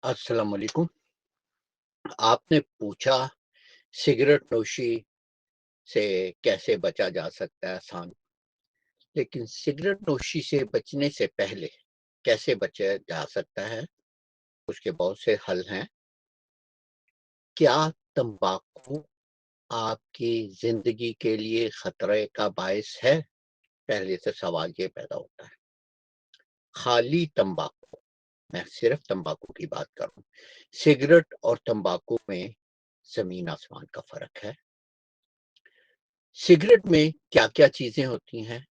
अस्सलाम वालेकुम। आपने पूछा सिगरेट नोशी से कैसे बचा जा सकता है आसान, लेकिन सिगरेट नोशी से बचने से पहले कैसे बचा जा सकता है, उसके बहुत से हल हैं। क्या तंबाकू आपकी ज़िंदगी के लिए खतरे का बायस है? पहले से सवाल ये पैदा होता है। खाली तंबाकू, मैं सिर्फ तंबाकू की बात कर रहा हूँ। सिगरेट और तंबाकू में ज़मीन आसमान का फ़र्क है। सिगरेट में क्या-क्या चीज़ें होती हैं,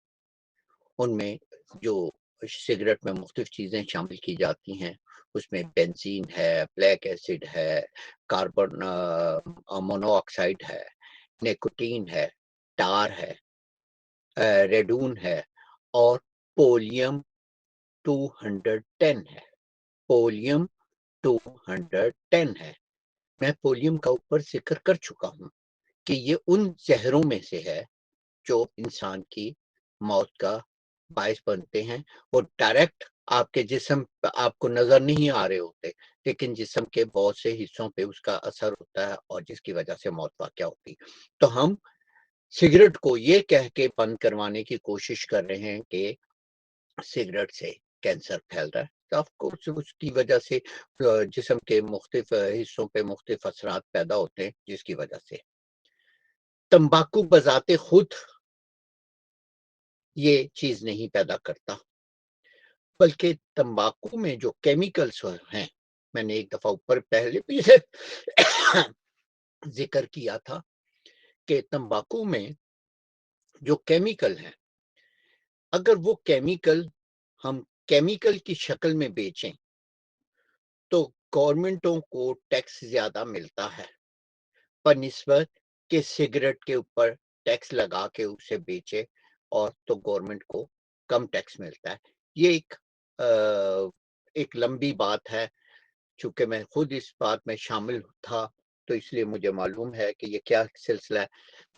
उनमें जो सिगरेट में मुख्तलिफ़ चीज़ें शामिल की जाती हैं, उसमें बेंज़ीन है, ब्लैक एसिड है, कार्बन मोनोऑक्साइड है, निकोटीन है, टार है, रेडून है और पोलियम 210 है। पोलियम 210 है। मैं पोलियम का ऊपर ज़िक्र कर चुका हूँ कि ये उन ज़हरों में से है जो इंसान की मौत का बायस बनते हैं और डायरेक्ट आपके जिस्म प आपको नज़र नहीं आ रहे होते, लेकिन जिस्म के बहुत से हिस्सों पे उसका असर होता है और जिसकी वजह से मौत वाक़या होती है। तो हम सिगरेट को ये कह के बंद करवाने की कोशिश कर रहे हैं कि सिगरेट से कैंसर फैल रहा है। तो ऑफ़ कोर्स उसकी वजह से जिस्म के मुख्तलिफ़ हिस्सों पे मुख्तलिफ़ असरात पैदा होते हैं, जिसकी वजह से। तम्बाकू बज़ाते खुद ये चीज़ नहीं पैदा करता, बल्कि तंबाकू में जो केमिकल्स हैं, मैंने एक दफ़ा ऊपर पहले भी इसे ज़िक्र किया था कि तंबाकू में जो केमिकल हैं, अगर वो केमिकल हम केमिकल की शक्ल में बेचें, तो गवर्नमेंटों को टैक्स ज़्यादा मिलता है, बनिस्बत के सिगरेट के ऊपर टैक्स लगा के उसे बेचे और तो गवर्नमेंट को कम टैक्स मिलता है। ये एक लंबी बात है। चूँकि मैं खुद इस बात में शामिल था, तो इसलिए मुझे मालूम है कि ये क्या सिलसिला है।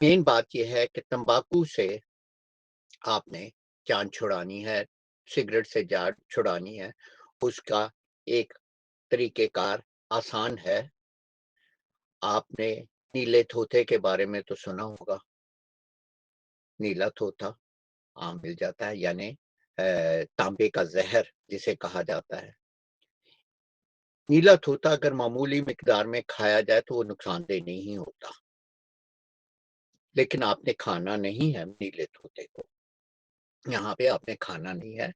मेन बात ये है कि तंबाकू से आपने जान छुड़ानी है, सिगरेट से जान छुड़ानी है, उसका एक तरीक़ेकार आसान है। आपने नीले तोते के बारे में तो सुना होगा, नीला तोता आम मिल जाता है यानी तांबे का ज़हर जिसे कहा जाता है। नीला तोता अगर मामूली मिक़दार में खाया जाए तो वो नुकसानदेह नहीं होता। लेकिन आपने खाना नहीं है नीले तोते को, यहाँ पे आपने खाना नहीं है।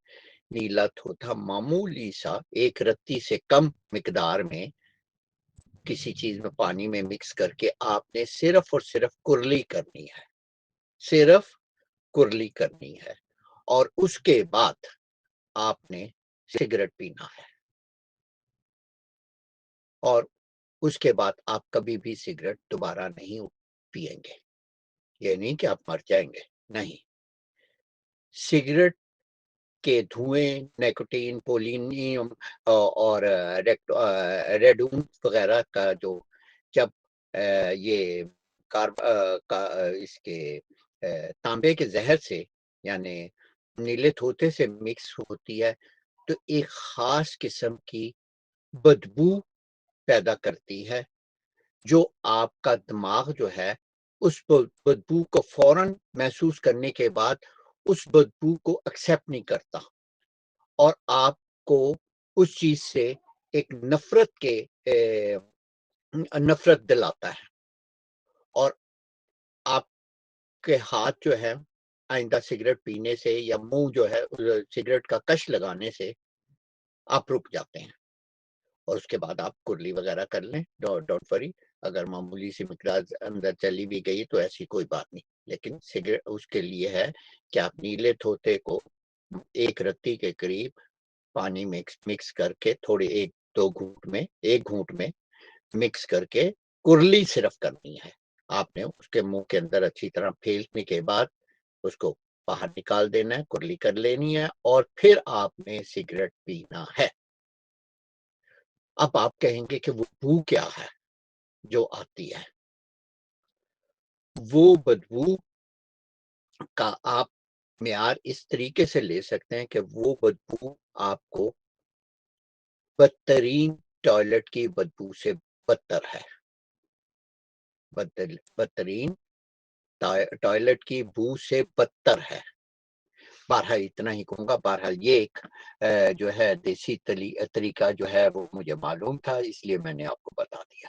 नीला तोता मामूली-सा एक रत्ती से कम मिक़दार में किसी चीज़ में पानी में मिक्स करके आपने सिर्फ़ और सिर्फ़ कुरली करनी है, सिर्फ़ कुरली करनी है और उसके बाद आपने सिगरेट पीना है और उसके बाद आप कभी भी सिगरेट दोबारा नहीं पिएँगे। ये नहीं कि आप मर जाएँगे, नहीं। सिगरेट के धुएँ, निकोटीन, पोलिनियम और रेडून वगैरह का जो जब ये इसके तांबे के ज़हर से यानी नीले तोते से मिक्स होती है, तो एक ख़ास किस्म की बदबू पैदा करती है, जो आपका दिमाग जो है, उस बदबू को फ़ौरन महसूस करने के बाद उस बदबू को एक्सेप्ट नहीं करता। और आपको उस चीज़ से एक नफ़रत दिलाता है और आपके हाथ जो है आइंदा सिगरेट पीने से या मुँह जो है सिगरेट का कश लगाने से आप रुक जाते हैं और उसके बाद आप कुरली वग़ैरह कर लें, डोंट वरी। अगर मामूली सी मिक़दार अंदर चली भी गई तो ऐसी कोई बात नहीं। लेकिन सिगरेट उसके लिए है कि आप नीले तोते को 1 रत्ती के करीब पानी मिक्स मिक्स करके थोड़ी 1-2 घूँट में 1 घूँट में मिक्स करके कुरली सिर्फ़ करनी है। आपने उसके मुँह के अंदर अच्छी तरह फेंटने के बाद उसको बाहर निकाल देना है, कुरली कर लेनी है और फिर आपने सिगरेट पीना है। अब आप कहेंगे कि वो बू क्या है जो आती है? वो बदबू का आप मियार इस तरीके से ले सकते हैं कि वो बदबू आपको बदतरीन ٹوائلٹ کی بدبو سے بدتر ہے، بدترین ٹوائلٹ کی بو سے بدتر ہے۔ بہرحال اتنا ہی کہوں گا، بہرحال یہ ایک جو ہے دیسی طریقہ جو ہے وہ مجھے معلوم تھا، اس لیے میں نے آپ کو بتا دیا۔